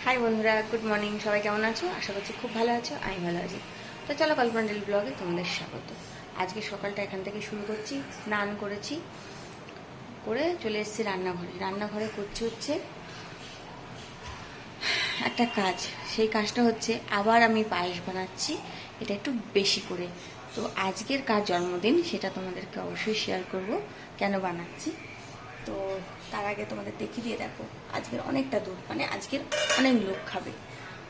High বন্ধুরা, good morning. সবাই কেমন আছো? আশা করছি খুব ভালো আছো। আমি ভালো আছি। তো চলো, কল্পনা ডেলি ব্লগে তোমাদের স্বাগত। আজকে সকালটা এখান থেকে শুরু করছি। স্নান করেছি, করে চলে এসেছি রান্নাঘরে করছি হচ্ছে একটা কাজ। সেই কাজটা হচ্ছে আবার আমি পায়েস বানাচ্ছি, এটা একটু বেশি করে। তো আজকের কার জন্মদিন সেটা তোমাদেরকে অবশ্যই শেয়ার করব কেন বানাচ্ছি। তো তার আগে তোমাদের দেখিয়ে দিয়ে দেখো, আজকের অনেকটা দুধ, মানে আজকের অনেক লোক খাবে।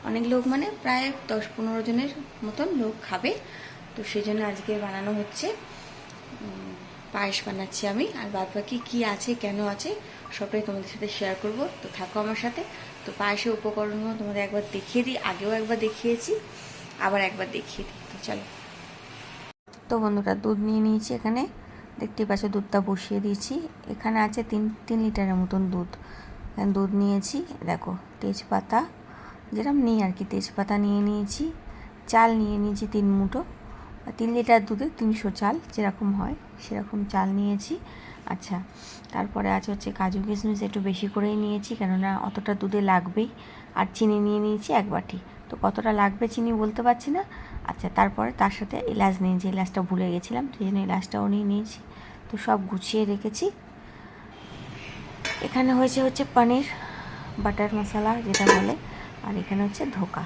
অনেক লোক মানে প্রায় 10-15 জনের মতন লোক খাবে। তো সেই জন্য আজকে বানানো হচ্ছে পায়েস বানাচ্ছি আমি। আর বাদ বাকি কী আছে কেন আছে সবটাই তোমাদের সাথে শেয়ার করব। তো থাকো আমার সাথে। তো পায়েসের উপকরণগুলো তোমাদের একবার দেখিয়ে দিই, আগেও একবার দেখিয়েছি, আবার একবার দেখিয়ে দিই। তো চলো। তো বন্ধুরা, দুধ নিয়ে নিয়েছি। এখানে দেখতেই পাচ্ছ দুধটা বসিয়ে দিয়েছি। এখানে আছে 3 লিটারের মতন দুধ। এখানে দুধ নিয়েছি, দেখো তেজপাতা যেরকম নিই আর কি, তেজপাতা নিয়ে নিয়েছি। চাল নিয়ে নিয়েছি 3 মুঠো। 3 লিটার দুধে 300 চাল যেরকম হয় সেরকম চাল নিয়েছি। আচ্ছা, তারপরে আছে হচ্ছে কাজু কিশমিশ একটু বেশি করেই নিয়েছি, কেননা অতটা দুধে লাগবেই। আর চিনি নিয়ে নিয়েছি 1 বাটি। তো কতটা লাগবে চিনি বলতে পারছি না। আচ্ছা, তারপরে তার সাথে এলাচ নিয়েছি, এলাচটা ভুলে গেছিলাম, সেই জন্য এলাচটাও নিয়ে নিয়েছি। তো সব গুছিয়ে রেখেছি। এখানে হচ্ছে পনির বাটার মশলা যেটা বলে, আর এখানে হচ্ছে ধোকা।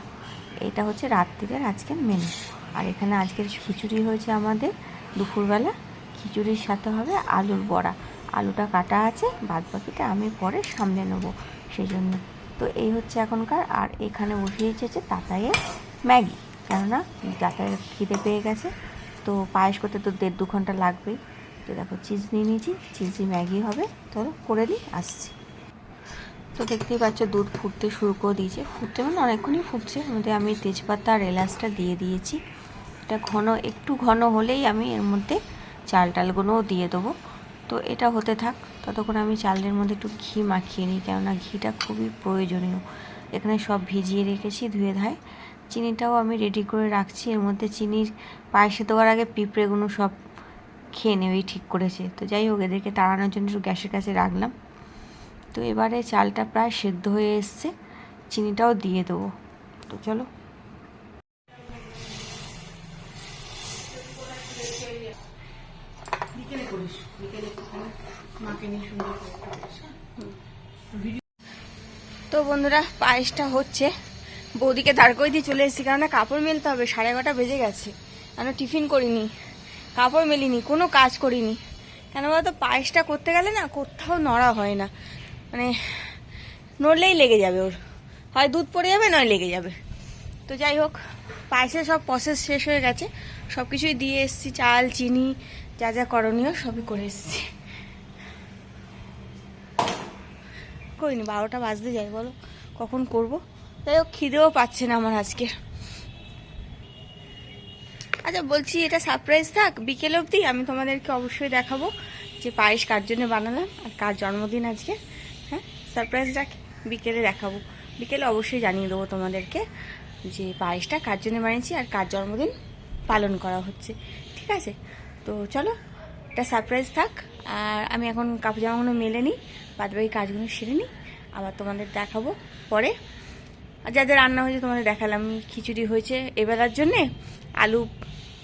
এটা হচ্ছে রাত্রিরের আজকের মেনু। আর এখানে আজকের খিচুড়ি হয়েছে আমাদের দুপুরবেলা। খিচুড়ির সাথে হবে আলুর বড়া। আলুটা কাটা আছে, বাদ বাকিটা আমি পরে সামলে নেবো সেই জন্য। তো এই হচ্ছে এখনকার। আর এখানে বসিয়েছে হচ্ছে তাতাইয়ের ম্যাগি, কেননা তাতাইয়ের খিদে পেয়ে গেছে। তো পায়েস করতে তো 1.5-2 ঘন্টা লাগবেই। তো দেখো চিজ নিয়ে নিয়েছি, চিজি ম্যাগি হবে। চলো করে দিই, আসছি। তো দেখতেই পাচ্ছ দুধ ফুটতে শুরু করে দিয়েছে। ফুটতে মানে অনেকক্ষণই ফুটছে। মধ্যে আমি তেজপাতা আর এলাচটা দিয়ে দিয়েছি। এটা একটু ঘন হলেই আমি এর মধ্যে চাল টালগুলোও দিয়ে দেবো। তো এটা হতে থাক, ততক্ষণ আমি চালের মধ্যে একটু ঘি মাখিয়ে নিই, কেননা ঘিটা খুবই প্রয়োজনীয়। এখানে সব ভিজিয়ে রেখেছি ধুয়ে ধায়। চিনিটাও আমি রেডি করে রাখছি। এর মধ্যে চিনির পায়েসে দেওয়ার আগে পিঁপড়েগুলো সব খেয়ে নেবেই ঠিক করেছে। তো যাই হোক, এদেরকে তাড়ানোর জন্য একটু গ্যাসের কাছে রাখলাম। তো এবারে চালটা প্রায় সেদ্ধ হয়ে এসছে, চিনিটাও দিয়ে দেবো। তো চলো। তো বন্ধুরা, পায়েসটা হচ্ছে। বৌদিকে দাঁড় করে দিয়ে চলে এসেছি, কেননা কাপড় মেলতে হবে। 11:30 বেজে গেছে, কেন টিফিন করিনি, কাপড় মেলিনি, কোনো কাজ করিনি। কেন বলতো, পায়েসটা করতে গেলে না কোথাও নড়া হয় না, মানে নড়লেই লেগে যাবে ওর, হয় দুধ পড়ে যাবে নয় লেগে যাবে। তো যাই হোক, পায়েসের সব প্রসেস শেষ হয়ে গেছে, সব কিছুই দিয়ে এসেছি। চাল চিনি যা যা করণীয় সবই করে এসেছি। করিনি, 12টা বাজতে যাই, বলো কখন করব। যাই হোক, খিদেও পাচ্ছে না আমার আজকে। আচ্ছা বলছি, এটা সারপ্রাইজ থাক বিকেল অবধি। আমি তোমাদেরকে অবশ্যই দেখাবো যে পায়েস কার জন্য বানালাম আর কার জন্মদিন আজকে। হ্যাঁ, সারপ্রাইজ রাখি, বিকেলে দেখাবো। বিকেলে অবশ্যই জানিয়ে দেবো তোমাদেরকে যে পায়েসটা কার জন্য বানিয়েছি আর কার জন্মদিন পালন করা হচ্ছে। ঠিক আছে? তো চলো, এটা সারপ্রাইজ থাক। আর আমি এখন কাপড় জামাগুলো মেলে নিই, বাদবাকি কাজগুলো সেরে নিই, আবার তোমাদের দেখাবো পরে। আর যা যা রান্না হয়েছে তোমাদের দেখালাম। খিচুড়ি হয়েছে এবেলার জন্যে, আলু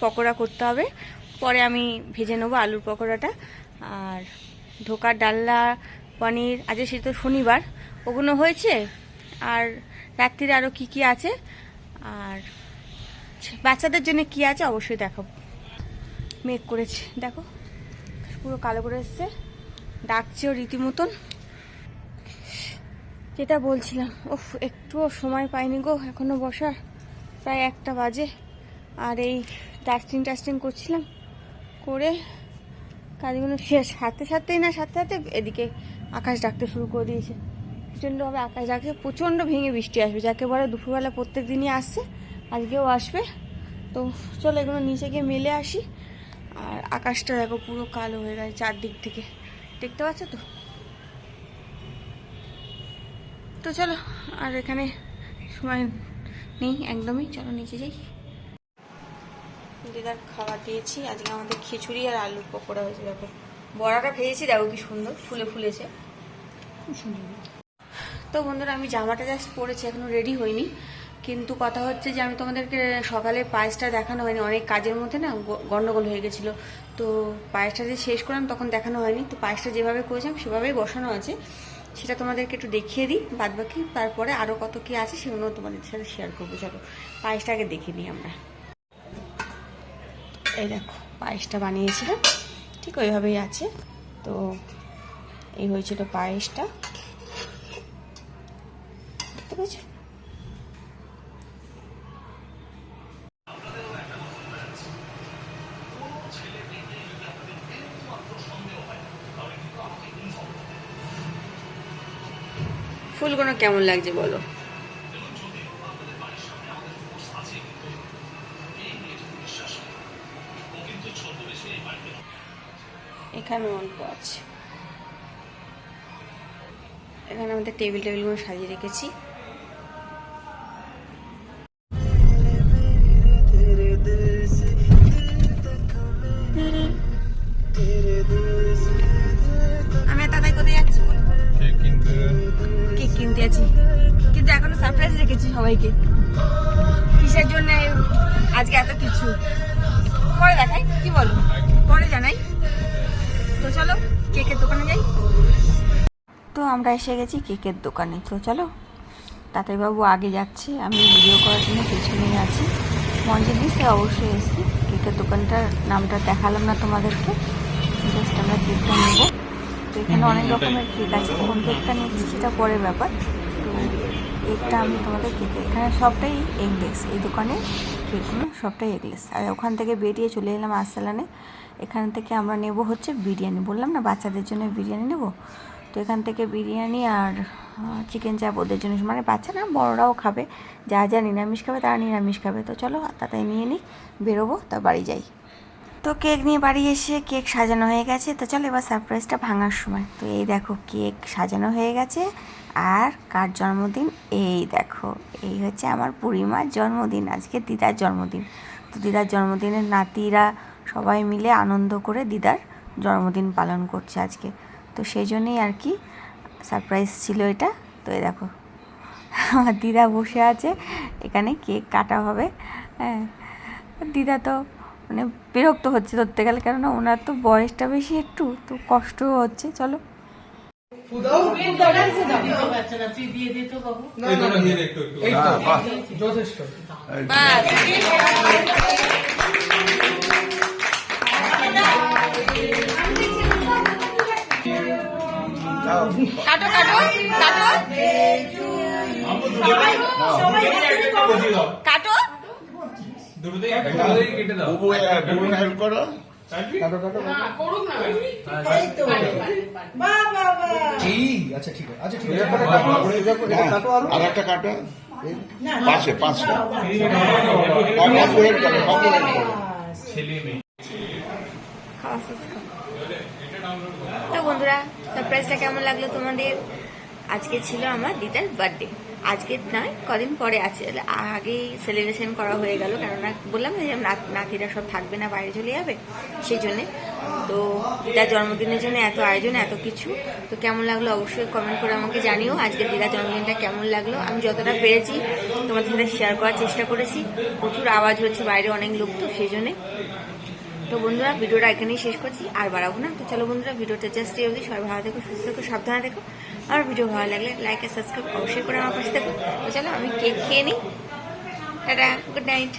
পকোড়া করতে হবে, পরে আমি ভেজে নেবো আলুর পকোড়াটা। আর ধোকার ডালনা পনির, আজকে সে তো শনিবার, ওগুলো হয়েছে। আর রাত্রিরে আরও কি কি আছে আর বাচ্চাদের জন্য কি আছে অবশ্যই দেখাবো। মেঘ করেছে, দেখো পুরো কালো করে এসছে, ডাকছেও রীতিমতন। যেটা বলছিলাম, ওফ একটুও সময় পাইনি গো এখনো বসার, প্রায় 1টা বাজে। আর এই ডাস্টিং করছিলাম, করে কাজগুলো শেষ সারতে সারতে এদিকে আকাশ ডাকতে শুরু করে দিয়েছে। প্রচণ্ডভাবে আকাশ ডাকছে, প্রচণ্ড ভেঙে বৃষ্টি আসবে, যাকে বলে দুপুরবেলা প্রত্যেক দিনই আসছে, আজকেও আসবে। তো চলো এগুলো নিচে গিয়ে মেলে আসি। আর আকাশটা দেখো পুরো কালো হয়ে গেছে চারদিক থেকে, দেখতে পাচ্ছ তো। তো চলো, আর এখানে সময় নেই একদমই, চলো নিচে যাই। দিদার খাবার দিয়েছি। আজকে আমাদের খিচুড়ি আর আলুর পকোড়া হয়েছে। দেখো বড়াটা ভেজেছি, দেখো কি সুন্দর ফুলে ফুলেছে, খুব সুন্দর। তো বন্ধুরা আমি জামাটা জাস্ট পরেছি, এখনো রেডি হইনি। কিন্তু কথা হচ্ছে যে আমি তোমাদেরকে সকালে পায়েসটা দেখানো হয়নি, অনেক কাজের মধ্যে না গন্ডগোল হয়ে গেছিলো। তো পায়েসটা যে শেষ করলাম তখন দেখানো হয়নি। তো পায়েসটা যেভাবে করেছিলাম সেভাবেই বসানো আছে, সেটা তোমাদেরকে একটু দেখিয়ে দিই। বাদবাকি তারপরে আরও কত কী আছে সেগুলো তোমাদের সাথে শেয়ার করবো। চলো পায়েসটা আগে দেখে নিই আমরা। এই দেখো পায়েসটা বানিয়েছিলাম, ঠিক ওইভাবেই আছে। তো এই হয়েছিল পায়েসটা, দেখতে পাচ্ছ। ফুলগুলো কেমন লাগছে বলো? এখানে অল্প আছে, এখানে আমাদের টেবিলগুলো সাজিয়ে রেখেছি। আমি দাদাই কোথায় যাচ্ছি? কেক কিনতে আছি, কিন্তু এখনো সারপ্রাইজ রেখেছি সবাইকে। কিসের জন্য আজকে এত কিছু পরে দেখাই, কি বলো? পরে জানাই। তো চলো কেকের দোকানে যাই। তো আমরা এসে গেছি কেকের দোকানে। তো চলো, তাতাইবাবু আগে যাচ্ছে, আমি ভিডিও করার জন্য পেছনেই আছি। মঞ্জলিসে অবশ্যই এসেছি। কেকের দোকানটার নামটা দেখালাম না তোমাদেরকে, জাস্ট আমরা কেকটা নেবো। তো এখানে অনেক রকমের কেক আছে, কোন কেকটা নিচ্ছি সেটা পরের ব্যাপার। তো কেকটা আমি তোমাদের কেকে, এখানে সবটাই এগলেস, এই দোকানে কেকগুলো সবটাই এগলেস। আর ওখান থেকে বেরিয়ে চলে এলাম আরসালানে। এখান থেকে আমরা নেব হচ্ছে বিরিয়ানি, বললাম না বাচ্চাদের জন্য বিরিয়ানি নেব। তো এখান থেকে বিরিয়ানি আর চিকেন চাপ ওদের জন্য, মানে বাচ্চা না বড়রাও খাবে, যা যা নিরামিষ খাবে তারা নিরামিষ খাবে। তো চলো তাড়াতাড়ি নিয়ে নিই, বেরোবো, তা বাড়ি যাই। তো কেক নিয়ে বাড়ি এসে কেক সাজানো হয়ে গেছে। তো চলো এবার সারপ্রাইজটা ভাঙার সময়। তো এই দেখো কেক সাজানো হয়ে গেছে। আর কার জন্মদিন? এই দেখো, এই হচ্ছে আমার বুড়িমার জন্মদিন, আজকে দিদার জন্মদিন। তো দিদার জন্মদিনের নাতিরা সবাই মিলে আনন্দ করে দিদার জন্মদিন পালন করছে আজকে। তো সেই জন্যই আর কি সারপ্রাইজ ছিল এটা। তো এই দেখো আমার দিদা বসে আছে, এখানে কেক কাটা হবে। হ্যাঁ, দিদা তো মানে বিরক্ত হচ্ছে ধরতে গেলে, কেননা ওনার তো বয়সটা বেশি একটু, তো কষ্টও হচ্ছে। চলো কাটো কাটো কাটো কাটো। হেল্প করো। আচ্ছা ঠিক আছে, আর একটা কাটো পাশে পাশে। তো বন্ধুরা সারপ্রাইজটা কেমন লাগলো তোমাদের? আজকে ছিল আমার দিদার বার্থডে, আজকে নয় কদিন পরে আছে, আগেই সেলিব্রেশন করা হয়ে গেল। কেননা বললাম যে নাতিরা সব থাকবে না, বাইরে চলে যাবে, সেই জন্যে। তো দিদার জন্মদিনের জন্য এত আয়োজন, এত কিছু। তো কেমন লাগলো অবশ্যই কমেন্ট করে আমাকে জানিও। আজকে দিদার জন্মদিনটা কেমন লাগলো, আমি যতটা পেরেছি তোমাদের সাথে শেয়ার করার চেষ্টা করেছি। প্রচুর আওয়াজ হচ্ছে বাইরে, অনেক লোক, তো সেই জন্যে। তো বন্ধুরা ভিডিওটা এখানেই শেষ করছি, আর বাড়াবো না। তো চলো বন্ধুরা ভিডিওটা জাস্ট এই অবধি। সবাই ভালো থেকো, সুস্থ থেকো, সাবধানে থেকো। আর ভিডিও ভালো লাগলে লাইক আর সাবস্ক্রাইব অবশ্যই করে আমার পাশে থেকো। তো চলো আমি কেক খেয়ে নিই। Tata, good night.